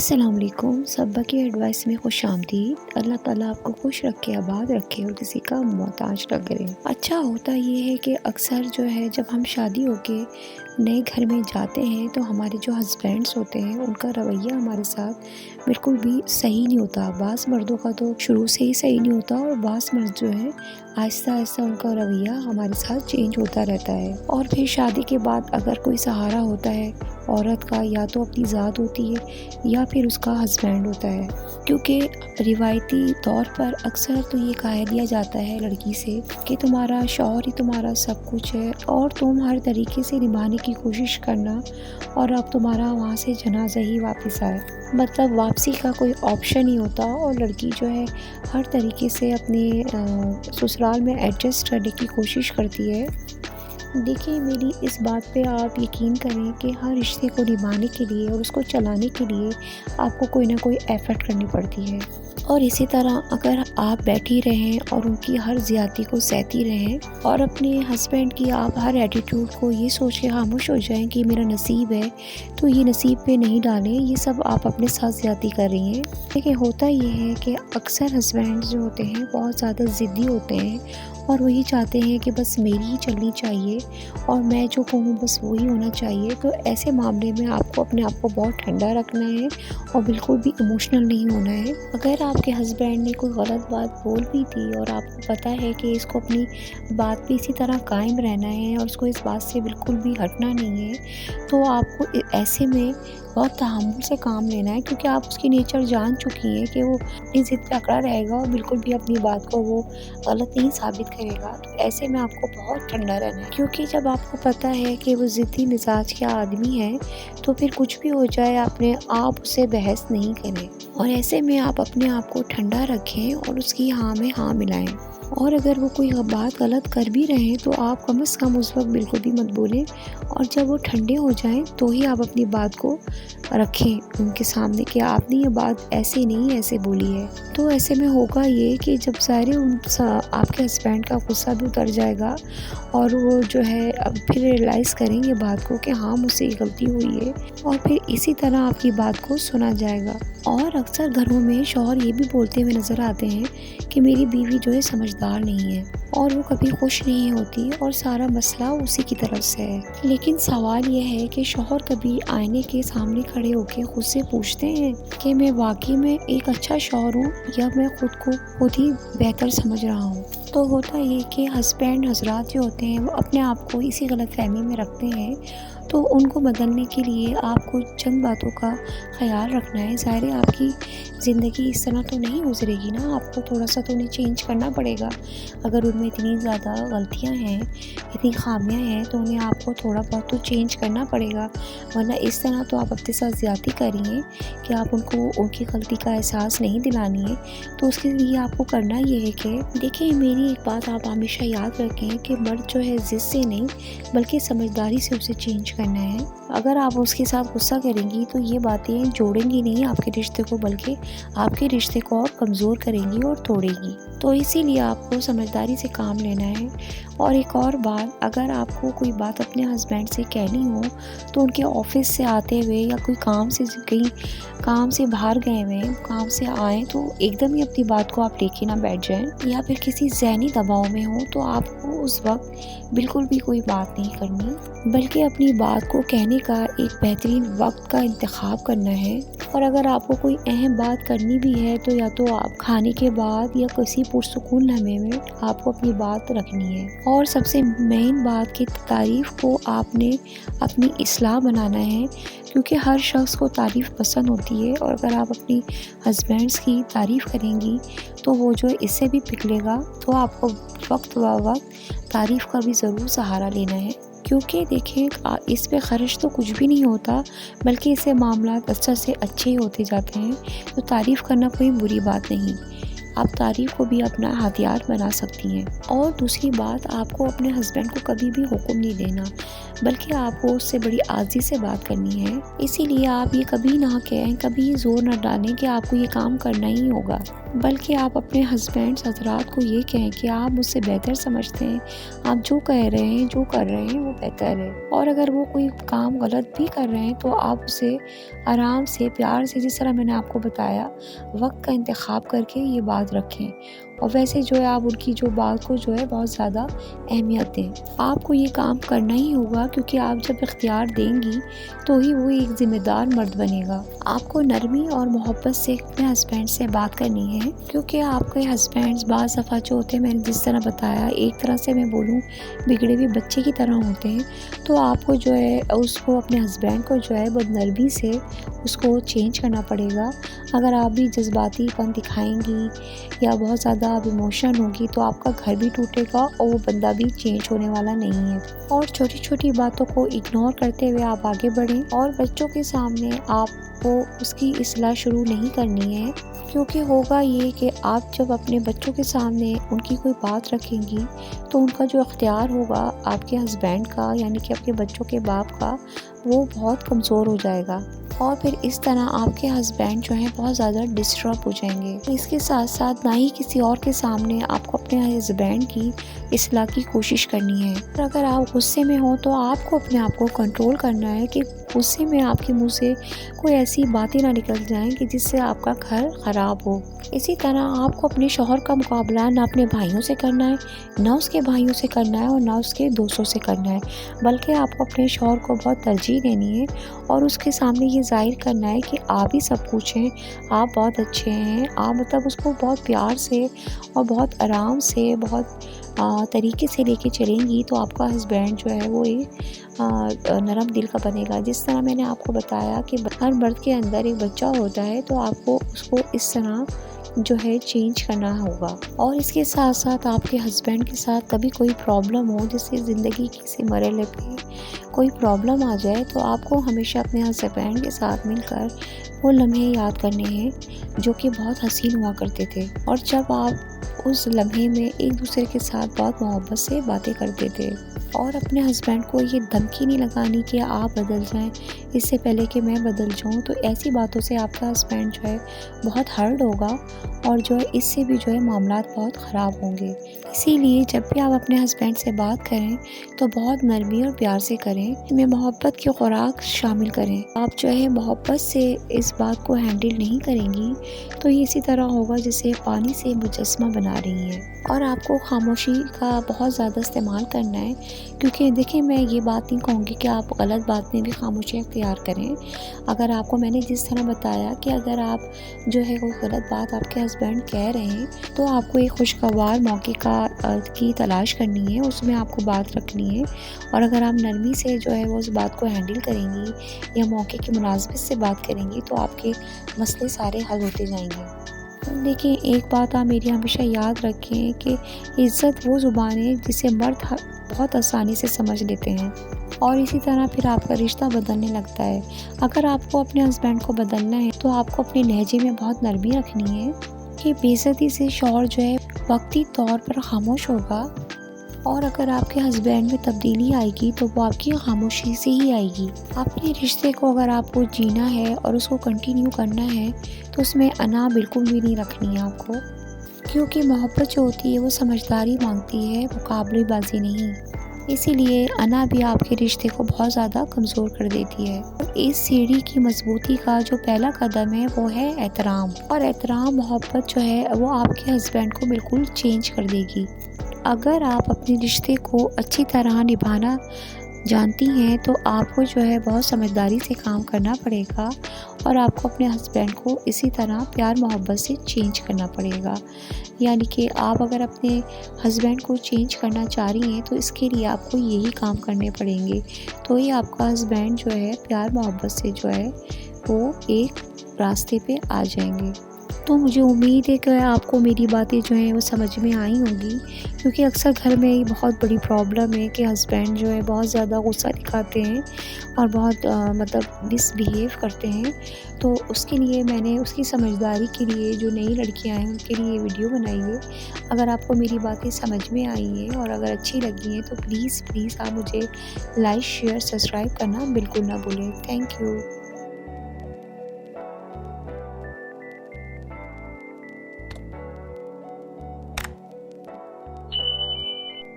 السلام علیکم، صبا کی ایڈوائس میں خوش آمدید۔ اللہ تعالیٰ آپ کو خوش رکھے، آباد رکھے اور کسی کا محتاج نہ کرے۔ اچھا ہوتا یہ ہے کہ اکثر جو ہے جب ہم شادی ہو کے نئے گھر میں جاتے ہیں تو ہمارے جو ہسبینڈس ہوتے ہیں ان کا رویہ ہمارے ساتھ بالکل بھی صحیح نہیں ہوتا۔ بعض مردوں کا تو شروع سے ہی صحیح نہیں ہوتا اور بعض مرد جو ہے آہستہ آہستہ ان کا رویہ ہمارے ساتھ چینج ہوتا رہتا ہے۔ اور پھر شادی کے بعد اگر کوئی سہارا ہوتا ہے عورت کا، یا تو اپنی ذات ہوتی ہے یا پھر اس کا ہسبینڈ ہوتا ہے، کیونکہ روایتی طور پر اکثر تو یہ کہہ دیا جاتا ہے لڑکی سے کہ تمہارا شوہر ہی تمہارا سب کچھ ہے اور تم ہر طریقے سے نبھانے کی کوشش کرنا، اور اب تمہارا وہاں سے جنازہ ہی واپس آئے، مطلب واپسی کا کوئی آپشن نہیں ہوتا، اور لڑکی جو ہے ہر طریقے سے اپنے سسرال میں ایڈجسٹ کرنے کی کوشش کرتی ہے۔ دیکھیں، میری اس بات پہ آپ یقین کریں کہ ہر رشتے کو نبھانے کے لیے اور اس کو چلانے کے لیے آپ کو کوئی نہ کوئی ایفرٹ کرنی پڑتی ہے، اور اسی طرح اگر آپ بیٹھی رہیں اور ان کی ہر زیادتی کو سہتی رہیں اور اپنے ہسبینڈ کی آپ ہر ایٹیٹیوڈ کو یہ سوچ کے خاموش ہو جائیں کہ میرا نصیب ہے، تو یہ نصیب پہ نہیں ڈالیں، یہ سب آپ اپنے ساتھ زیادتی کر رہی ہیں۔ لیکن ہوتا یہ ہے کہ اکثر ہسبینڈ جو ہوتے ہیں بہت زیادہ ضدی ہوتے ہیں اور وہی چاہتے ہیں کہ بس میری ہی چلنی چاہیے اور میں جو کہوں بس وہی ہونا چاہیے۔ تو ایسے معاملے میں آپ کو اپنے آپ کو بہت ٹھنڈا رکھنا ہے اور بالکل بھی ایموشنل نہیں ہونا ہے۔ اگر آپ کے ہسبینڈ نے کوئی غلط بات بول بھی دی اور آپ کو پتہ ہے کہ اس کو اپنی بات پہ اسی طرح قائم رہنا ہے اور اس کو اس بات سے بالکل بھی ہٹنا نہیں ہے، تو آپ کو ایسے میں بہت تحمل سے کام لینا ہے، کیونکہ آپ اس کی نیچر جان چکی ہیں کہ وہ اپنی ضد پہ اکڑا رہے گا اور بالکل بھی اپنی بات کو وہ غلط نہیں ثابت کرے گا۔ تو ایسے میں آپ کو بہت ٹھنڈا رہنا ہے، کیونکہ جب آپ کو پتہ ہے کہ وہ ضدی مزاج کا آدمی ہے تو پھر کچھ بھی ہو جائے اپنے آپ اسے بحث نہیں کریں، اور ایسے میں آپ اپنے آپ کو ٹھنڈا رکھیں اور اس کی ہاں میں ہاں ملائیں۔ اور اگر وہ کوئی بات غلط کر بھی رہے ہیں تو آپ کم از کم اس وقت بالکل بھی مت بولیں، اور جب وہ ٹھنڈے ہو جائیں تو ہی آپ اپنی بات کو رکھیں ان کے سامنے کہ آپ نے یہ بات ایسے نہیں ایسے بولی ہے۔ تو ایسے میں ہوگا یہ کہ جب ظاہر آپ کے ہسبینڈ کا غصہ بھی اتر جائے گا اور وہ جو ہے اب پھر ریئلائز کریں گے بات کو کہ ہاں مجھ سے یہ غلطی ہوئی ہے، اور پھر اسی طرح آپ کی بات کو سنا جائے گا۔ اور اکثر گھروں میں شوہر یہ بھی بولتے ہوئے نظر آتے ہیں کہ میری بیوی جو ہے سمجھدار نہیں ہے اور وہ کبھی خوش نہیں ہوتی اور سارا مسئلہ اسی کی طرف سے ہے۔ لیکن سوال یہ ہے کہ شوہر کبھی آئینے کے سامنے کھڑے ہو کے خود سے پوچھتے ہیں کہ میں واقعی میں ایک اچھا شوہر ہوں یا میں خود کو خود ہی بہتر سمجھ رہا ہوں؟ تو ہوتا یہ کہ ہسبینڈ حضرات جو ہوتے ہیں وہ اپنے آپ کو اسی غلط فہمی میں رکھتے ہیں، تو ان کو بدلنے کے لیے آپ کو چند باتوں کا خیال رکھنا ہے۔ ظاہر ہے آپ کی زندگی اس طرح تو نہیں گزرے گی نا، آپ کو تھوڑا سا تو انہیں چینج کرنا پڑے گا۔ اگر ان میں اتنی زیادہ غلطیاں ہیں، اتنی خامیاں ہیں، تو انہیں آپ کو تھوڑا بہت تو چینج کرنا پڑے گا، ورنہ اس طرح تو آپ اپنے ساتھ زیادتی کر رہی ہیں کہ آپ ان کو ان کی غلطی کا احساس نہیں دلانی ہے۔ تو اس کے لیے آپ کو کرنا یہ ہے کہ دیکھیں، میری ایک بات آپ ہمیشہ یاد رکھیں کہ مرد جو ہے ضد سے نہیں بلکہ سمجھداری سے اسے چینج کرنا ہے۔ اگر آپ اس کے ساتھ غصہ کریں گی تو یہ باتیں جوڑیں گی نہیں آپ کے رشتے کو، بلکہ آپ کے رشتے کو اور کمزور کریں گی اور توڑے گی۔ تو اسی لیے آپ کو سمجھداری سے کام لینا ہے۔ اور ایک اور بات، اگر آپ کو کوئی بات اپنے ہسبینڈ سے کہنی ہو تو ان کے آفس سے آتے ہوئے یا کوئی کام سے باہر گئے ہوئے کام سے آئیں تو ایک دم ہی اپنی بات کو آپ لے کے نہ بیٹھ جائیں، یا پھر کسی ذہنی دباؤ میں ہوں تو آپ کو اس وقت بالکل بھی کوئی بات نہیں کرنی، بلکہ اپنی بات کو کہنے کا ایک بہترین وقت کا انتخاب کرنا ہے۔ اور اگر آپ کو کوئی اہم بات کرنی بھی ہے تو یا تو آپ کھانے کے بعد یا کسی پرسکون لمحے میں آپ کو اپنی بات رکھنی ہے۔ اور سب سے مین بات کہ تعریف کو آپ نے اپنی اصلاح بنانا ہے، کیونکہ ہر شخص کو تعریف پسند ہوتی ہے، اور اگر آپ اپنی ہسبینڈس کی تعریف کریں گی تو وہ جو اس سے بھی پگھلے گا۔ تو آپ کو وقت با وقت تعریف کا بھی ضرور سہارا لینا ہے، کیونکہ دیکھیں اس پہ خرچ تو کچھ بھی نہیں ہوتا، بلکہ اس سے معاملات اچھے سے اچھے ہی ہوتے جاتے ہیں۔ تو تعریف کرنا کوئی بری بات نہیں، آپ تعریف کو بھی اپنا ہتھیار بنا سکتی ہیں۔ اور دوسری بات، آپ کو اپنے ہسبینڈ کو کبھی بھی حکم نہیں دینا، بلکہ آپ کو اس سے بڑی عاجزی سے بات کرنی ہے۔ اسی لیے آپ یہ کبھی نہ کہیں، کبھی یہ زور نہ ڈالیں کہ آپ کو یہ کام کرنا ہی ہوگا، بلکہ آپ اپنے ہسبینڈ حضرات کو یہ کہیں کہ آپ مجھ سے بہتر سمجھتے ہیں، آپ جو کہہ رہے ہیں، جو کر رہے ہیں وہ بہتر ہے۔ اور اگر وہ کوئی کام غلط بھی کر رہے ہیں تو آپ اسے آرام سے، پیار سے، جس طرح میں نے آپ کو بتایا، وقت کا انتخاب کر کے یہ بات رکھیں۔ اور ویسے جو ہے آپ ان کی جو بات کو جو ہے بہت زیادہ اہمیت دیں۔ آپ کو یہ کام کرنا ہی ہوگا، کیونکہ آپ جب اختیار دیں گی تو ہی وہ ایک ذمہ دار مرد بنے گا۔ آپ کو نرمی اور محبت سے اپنے ہسبینڈ سے بات کرنی ہے، کیونکہ آپ کے ہسبینڈ بعض دفعہ جو ہوتے ہیں، میں نے جس طرح بتایا، ایک طرح سے میں بولوں بگڑے ہوئے بچے کی طرح ہوتے ہیں، تو آپ کو جو ہے اس کو، اپنے ہسبینڈ کو جو ہے بہت نرمی سے اس کو چینج کرنا پڑے گا۔ اگر آپ بھی جذباتی پن دکھائیں گی یا بہت زیادہ آپ ایموشن ہوگی تو آپ کا گھر بھی ٹوٹے گا اور وہ بندہ بھی چینج ہونے والا نہیں ہے۔ اور چھوٹی چھوٹی باتوں کو اگنور کرتے ہوئے آپ آگے بڑھیں، اور بچوں کے سامنے آپ کو اس کی اصلاح شروع نہیں کرنی ہے، کیونکہ ہوگا یہ کہ آپ جب اپنے بچوں کے سامنے ان کی کوئی بات رکھیں گی تو ان کا جو اختیار ہوگا آپ کے ہسبینڈ کا، یعنی کہ اپنے بچوں کے باپ کا، وہ بہت کمزور ہو جائے گا، اور پھر اس طرح آپ کے ہسبینڈ جو ہیں بہت زیادہ ڈسٹرب ہو جائیں گے۔ اس کے ساتھ ساتھ نہ ہی کسی اور کے سامنے آپ کو اپنے ہسبینڈ کی اصلاح کی کوشش کرنی ہے۔ اور اگر آپ غصے میں ہوں تو آپ کو اپنے آپ کو کنٹرول کرنا ہے کہ غصے میں آپ کے منہ سے کوئی ایسی باتیں نہ نکل جائیں کہ جس سے آپ کا گھر خراب ہو۔ اسی طرح آپ کو اپنے شوہر کا مقابلہ نہ اپنے بھائیوں سے کرنا ہے، نہ اس کے بھائیوں سے کرنا ہے، اور نہ اس کے دوستوں سے کرنا ہے، بلکہ آپ کو اپنے شوہر کو بہت ترجیح دینی ہے اور اس کے سامنے یہ ظاہر کرنا ہے کہ آپ ہی سب کچھ ہیں، آپ بہت اچھے ہیں۔ آپ مطلب اس کو بہت پیار سے اور بہت آرام سے، بہت طریقے سے لے کے چلیں گی تو آپ کا ہسبینڈ جو ہے وہ ایک نرم دل کا بنے گا۔ جس طرح میں نے آپ کو بتایا کہ ہر مرد کے اندر ایک بچہ ہوتا ہے، تو آپ کو اس کو اس طرح جو ہے چینج کرنا ہوگا۔ اور اس کے ساتھ ساتھ آپ کے ہسبینڈ کے ساتھ کبھی کوئی پرابلم ہو، جیسے زندگی کے کسی مرحلے پہ کوئی پرابلم آ جائے، تو آپ کو ہمیشہ اپنے ہسبینڈ کے ساتھ مل کر وہ لمحے یاد کرنے ہیں جو کہ بہت حسین ہوا کرتے تھے، اور جب آپ اس لمحے میں ایک دوسرے کے ساتھ بہت محبت سے باتیں کرتے تھے۔ اور اپنے ہسبینڈ کو یہ دھمکی نہیں لگانی کہ آپ بدل جائیں اس سے پہلے کہ میں بدل جاؤں، تو ایسی باتوں سے آپ کا ہسبینڈ جو ہے بہت ہرٹ ہوگا، اور جو ہے اس سے بھی جو ہے معاملات بہت خراب ہوں گے۔ اسی لیے جب بھی آپ اپنے ہسبینڈ سے بات کریں تو بہت نرمی اور پیار سے کریں، ان میں محبت کی خوراک شامل کریں۔ آپ جو ہے محبت سے اس بات کو ہینڈل نہیں کریں گی تو یہ اسی طرح ہوگا جیسے پانی سے مجسمہ بنا رہی ہیں۔ اور آپ کو خاموشی کا بہت زیادہ استعمال کرنا ہے، کیونکہ دیکھیں میں یہ بات نہیں کہوں گی کہ آپ غلط بات میں بھی خاموشی اختیار کریں۔ اگر آپ کو میں نے جس طرح بتایا کہ اگر آپ جو ہے کوئی غلط بات آپ کے ہسبینڈ کہہ رہے ہیں تو آپ کو ایک خوشگوار موقع کی تلاش کرنی ہے، اس میں آپ کو بات رکھنی ہے، اور اگر آپ نرمی سے جو ہے وہ اس بات کو ہینڈل کریں گی یا موقع کی مناسبت سے بات کریں گی تو آپ کے مسئلے سارے حل ہوتے جائیں گے۔ دیکھیں ایک بات آپ میری ہمیشہ یاد رکھیں کہ عزت وہ زبان ہے جسے مرد بہت آسانی سے سمجھ لیتے ہیں، اور اسی طرح پھر آپ کا رشتہ بدلنے لگتا ہے۔ اگر آپ کو اپنے ہسبینڈ کو بدلنا ہے تو آپ کو اپنے لہجے میں بہت نرمی رکھنی ہے کہ بے عزتی سے شوہر جو ہے وقتی طور پر خاموش ہوگا، اور اگر آپ کے ہسبینڈ میں تبدیلی آئے گی تو وہ آپ کی خاموشی سے ہی آئے گی۔ اپنے رشتے کو اگر آپ کو جینا ہے اور اس کو کنٹینیو کرنا ہے تو اس میں انا بالکل بھی نہیں رکھنی ہے آپ کو، کیونکہ محبت جو ہوتی ہے وہ سمجھداری مانگتی ہے، مقابلے بازی نہیں۔ اسی لیے انا بھی آپ کے رشتے کو بہت زیادہ کمزور کر دیتی ہے۔ اس سیڑھی کی مضبوطی کا جو پہلا قدم ہے وہ ہے احترام، اور احترام محبت جو ہے وہ آپ کے ہسبینڈ کو بالکل چینج کر دے گی۔ اگر آپ اپنے رشتے کو اچھی طرح نبھانا جانتی ہیں تو آپ کو جو ہے بہت سمجھداری سے کام کرنا پڑے گا، اور آپ کو اپنے ہسبینڈ کو اسی طرح پیار محبت سے چینج کرنا پڑے گا۔ یعنی کہ آپ اگر اپنے ہسبینڈ کو چینج کرنا چاہ رہی ہیں تو اس کے لیے آپ کو یہی کام کرنے پڑیں گے، تو ہی آپ کا ہسبینڈ جو ہے پیار محبت سے جو ہے وہ ایک راستے پہ آ جائیں گے۔ تو مجھے امید ہے کہ آپ کو میری باتیں جو ہیں وہ سمجھ میں آئی ہوں گی، کیونکہ اکثر گھر میں یہ بہت بڑی پرابلم ہے کہ ہسبینڈ جو ہے بہت زیادہ غصہ دکھاتے ہیں اور بہت مطلب مس بیہیو کرتے ہیں۔ تو اس کے لیے میں نے اس کی سمجھداری کے لیے جو نئی لڑکیاں ہیں ان کے لیے یہ ویڈیو بنائی ہے۔ اگر آپ کو میری باتیں سمجھ میں آئی ہیں اور اگر اچھی لگی ہیں تو پلیز پلیز آپ مجھے لائک، شیئر، سبسکرائب کرنا بالکل نہ بھولیں۔ Thank you.